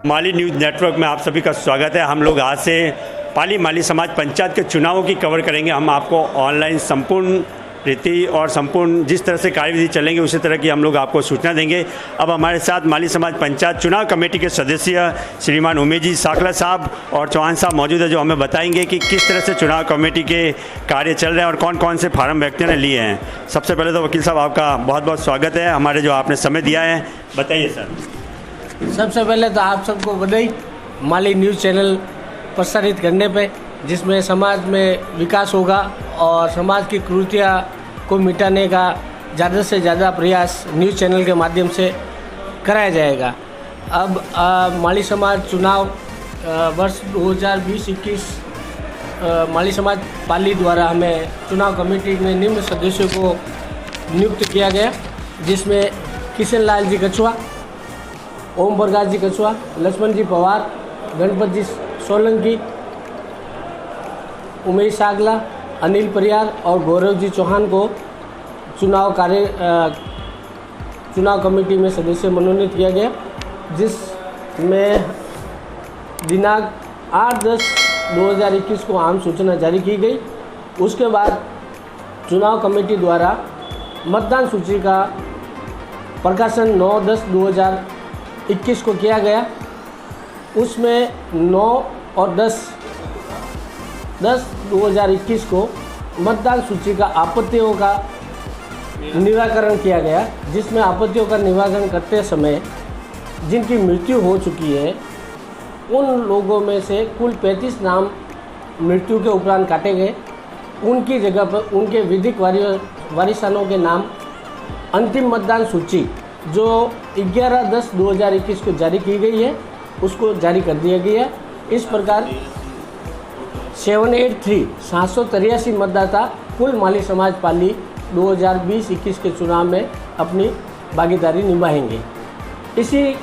माली news network में आप सभी का स्वागत है। हम लोग आज से पाली माली समाज पंचायत के चुनावों की कवर करेंगे। हम आपको ऑनलाइन संपूर्ण रीति और संपूर्ण जिस तरह से कार्यविधि चलेंगे उसी तरह की हम लोग आपको सूचना देंगे। अब हमारे साथ माली समाज पंचायत चुनाव कमेटी के सदस्य श्रीमान उमेश जी साकला साहब और चौहान साहब मौजूद है, जो हमें बताएंगे कि किस तरह से चुनाव कमेटी के कार्य चल रहे हैं और कौन कौन से फार्म व्यक्तियों ने लिए हैं। सबसे पहले तो वकील साहब आपका बहुत बहुत स्वागत है, हमारे जो आपने समय दिया है, बताइए सर। सबसे पहले तो आप सबको बधाई माली न्यूज़ चैनल प्रसारित करने पे, जिसमें समाज में विकास होगा और समाज की कुरीतियाँ को मिटाने का ज़्यादा से ज़्यादा प्रयास न्यूज़ चैनल के माध्यम से कराया जाएगा। अब माली समाज चुनाव वर्ष 2020-21 माली समाज पाली द्वारा हमें चुनाव कमेटी में निम्न सदस्यों को नियुक्त किया गया, जिसमें किशन लाल जी कछुआ, ओम प्रकाश जी कछुआ, लक्ष्मण जी पवार, गणपत जी सोलंकी, उमेश सागला, अनिल परियार और गौरव जी चौहान को चुनाव कमेटी में सदस्य मनोनीत किया गया, जिसमें दिनांक 8/10/2021 को आम सूचना जारी की गई। उसके बाद चुनाव कमेटी द्वारा मतदान सूची का प्रकाशन 9/10/2021 को किया गया। उसमें 9 और 10/10/2021 को मतदान सूची का आपत्तियों का निराकरण किया गया, जिसमें आपत्तियों का निराकरण करते समय जिनकी मृत्यु हो चुकी है उन लोगों में से कुल 35 नाम मृत्यु के उपरांत काटे गए। उनकी जगह पर उनके विधिक वारिसानों के नाम अंतिम मतदान सूची जो 11/10/2021 को जारी की गई है उसको जारी कर दिया गया है। इस प्रकार 783 मतदाता कुल माली समाज पाली 2020-21 के चुनाव में अपनी भागीदारी निभाएंगे। इसी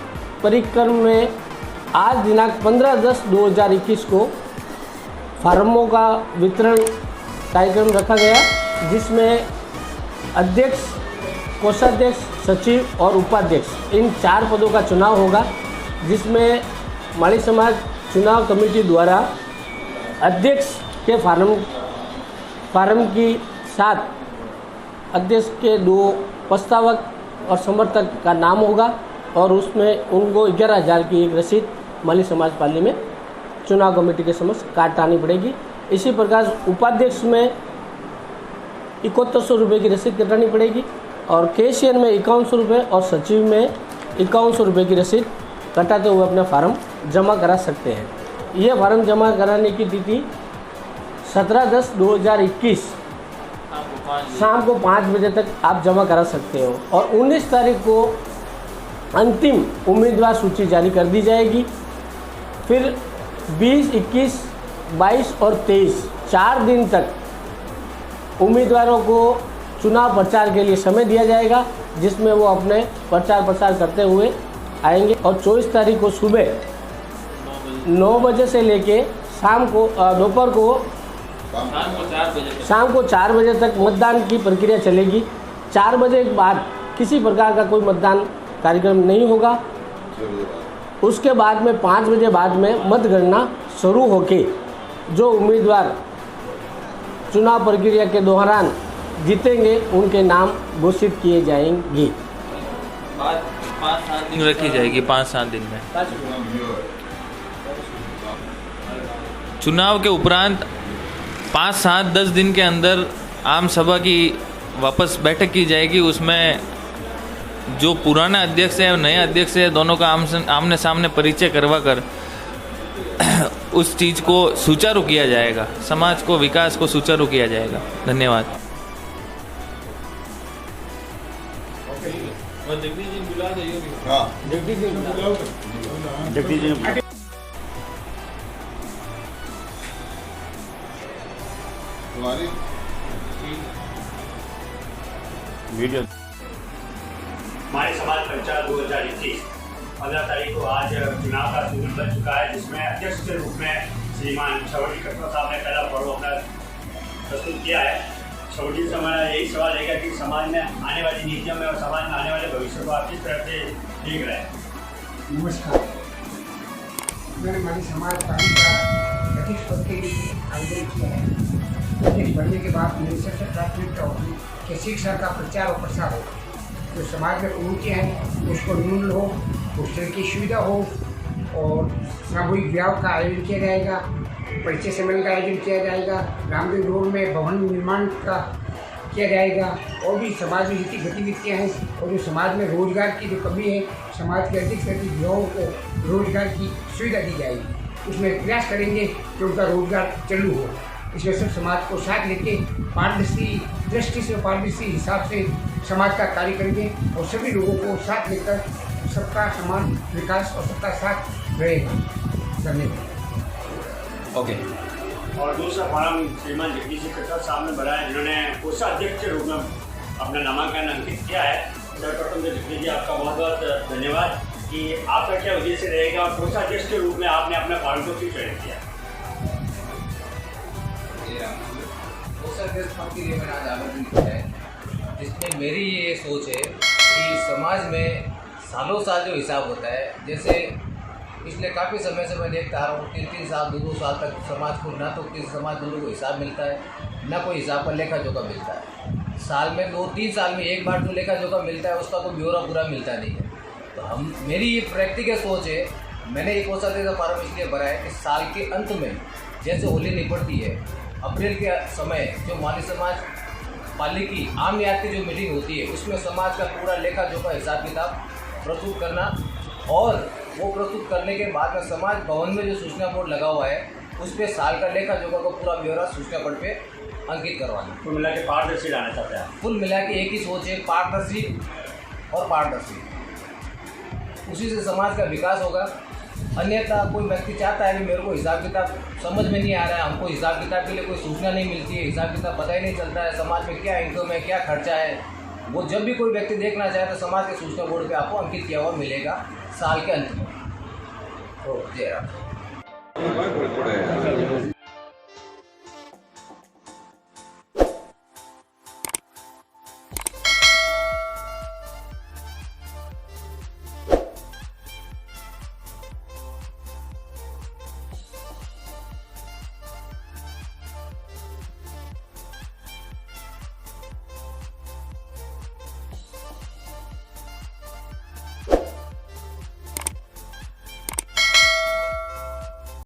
परिक्रम में आज दिनांक 15/10/2021 को फार्मों का वितरण कार्यक्रम रखा गया, जिसमें अध्यक्ष, कोषाध्यक्ष, सचिव और उपाध्यक्ष इन 4 पदों का चुनाव होगा, जिसमें माली समाज चुनाव कमेटी द्वारा अध्यक्ष के फार्म की साथ अध्यक्ष के 2 प्रस्तावक और समर्थक का नाम होगा और उसमें उनको 11,000 की एक रसीद माली समाज पाली में चुनाव कमेटी के समक्ष काटानी पड़ेगी। इसी प्रकार उपाध्यक्ष में 7100 रुपये की रसीद कटानी पड़ेगी और कैशियर में 5100 रुपये और सचिव में 5100 रुपये की रसीद कटाते हुए अपना फार्म जमा करा सकते हैं। यह फार्म जमा कराने की तिथि 17/10/2021 शाम को 5 बजे तक आप जमा करा सकते हो और 19 तारीख को अंतिम उम्मीदवार सूची जारी कर दी जाएगी। फिर 20, 21, 22 और 23 4 दिन तक उम्मीदवारों को चुनाव प्रचार के लिए समय दिया जाएगा, जिसमें वो अपने प्रचार प्रसार करते हुए आएंगे और 24 तारीख को सुबह 9 बजे से लेके शाम को दोपहर को शाम को 4 बजे तक मतदान की प्रक्रिया चलेगी। 4 बजे के बाद किसी प्रकार का कोई मतदान कार्यक्रम नहीं होगा। उसके बाद में 5 बजे बाद में मतगणना शुरू होके जो उम्मीदवार चुनाव प्रक्रिया के दौरान जीतेंगे उनके नाम घोषित किए जाएंगे। 5-7 दिन रखी जाएगी। 5-7 दिन में चुनाव के उपरांत 5-7-10 दिन के अंदर आम सभा की वापस बैठक की जाएगी। उसमें जो पुराना अध्यक्ष है और नया अध्यक्ष है दोनों का आमने सामने परिचय करवा कर उस चीज़ को सुचारू किया जाएगा, समाज को विकास को सुचारू किया जाएगा। धन्यवाद। जगदीश जी वीडियो माली समाज पंचायत 2021 15 तारीख को आज चुनाव का शेड्यूल बन चुका है, जिसमें अध्यक्ष के रूप में श्रीमान छवड़ी कछुआ साहब ने पहला पर्व अपना प्रस्तुत किया है। छवड़ी से हमारा यही सवाल रहेगा कि समाज में आने वाली नीतियों में और समाज में आने वाले भविष्य को आप किस तरह से देख रहे हैं। नमस्कार। मैंने माली समाज पाली का अध्यक्ष पद के लिए आवेदन किया है। अध्यक्ष बनने के बाद मेरी सबसे प्राथमिकता होगी कि शिक्षा का प्रचार और प्रसार हो, जो समाज में कुरीतियाँ हैं उसको न्यूनतम हो, हॉस्टल की सुविधा हो और सामूहिक विवाह का आयोजन किया जाएगा, परिचय सम्मेलन का आयोजन किया जाएगा, रामदेव रोड में भवन निर्माण का किया जाएगा और भी समाज में जितनी गतिविधियाँ हैं और जो समाज में रोजगार की जो कमी है, समाज के अधिक से अधिक युवाओं को रोजगार की सुविधा दी जाएगी। उसमें प्रयास करेंगे कि उनका रोजगार चालू हो। इसमें सब समाज को साथ लेके पारदर्शी दृष्टि से पारदर्शी हिसाब से समाज का कार्य करेंगे और सभी लोगों को साथ लेकर सबका समान विकास और सबका साथ रहेगा। धन्यवाद। ओके। और दूसरा फॉर्म श्रीमान जगदीश कटवा साहब ने भरा है, जिन्होंने कोषाध्यक्ष के रूप में अपना नामांकन अंकित किया है। सर्वप्रथम तो जगदीश जी आपका बहुत बहुत धन्यवाद कि आपका क्या उद्देश्य रहेगा और कोषाध्यक्ष के रूप में आपने अपने फॉर्म को क्यों चयन किया? कोषाध्यक्ष पद के लिए मैंने आज आवेदन किया है, जिसमें मेरी ये सोच है कि समाज में सालों साल जो हिसाब होता है, जैसे पिछले काफ़ी समय से मैं देखता आ रहा हूँ 3-3 साल 2-2 साल तक समाज को ना तो किसी समाज बंधु को हिसाब मिलता है, ना कोई हिसाब का लेखा जोखा मिलता है। साल में 2-3 साल में एक बार जो लेखा जोखा मिलता है उसका कोई ब्यौरा पूरा मिलता नहीं है। तो मेरी ये प्रैक्टिकल सोच है, मैंने ये कोषाध्यक्ष का फॉर्म इसलिए भरा है कि साल के अंत में जैसे होली निपटती है, अप्रैल के समय जो माली समाज पाली की आम न्याय की जो मीटिंग होती है उसमें समाज का पूरा लेखा जोखा हिसाब किताब प्रस्तुत करना और वो प्रस्तुत करने के बाद में समाज भवन में जो सूचना बोर्ड लगा हुआ है उस पर साल का लेखा जोखा को पूरा ब्यौरा सूचना बोर्ड पे अंकित करवाना। कुल मिला के पारदर्शी लाना चाहते हैं? कुल मिला के एक ही सोच है, पारदर्शी और पारदर्शी, उसी से समाज का विकास होगा। अन्यथा कोई व्यक्ति चाहता है कि मेरे को हिसाब किताब समझ में नहीं आ रहा है, हमको हिसाब किताब के लिए कोई सूचना नहीं मिलती है, हिसाब किताब पता ही नहीं चलता है समाज में क्या इनकम है क्या खर्चा है, वो जब भी कोई व्यक्ति देखना चाहे तो समाज के सूचना बोर्ड पे आपको अंकित किया हुआ मिलेगा साल के अंत में। तो जय राम।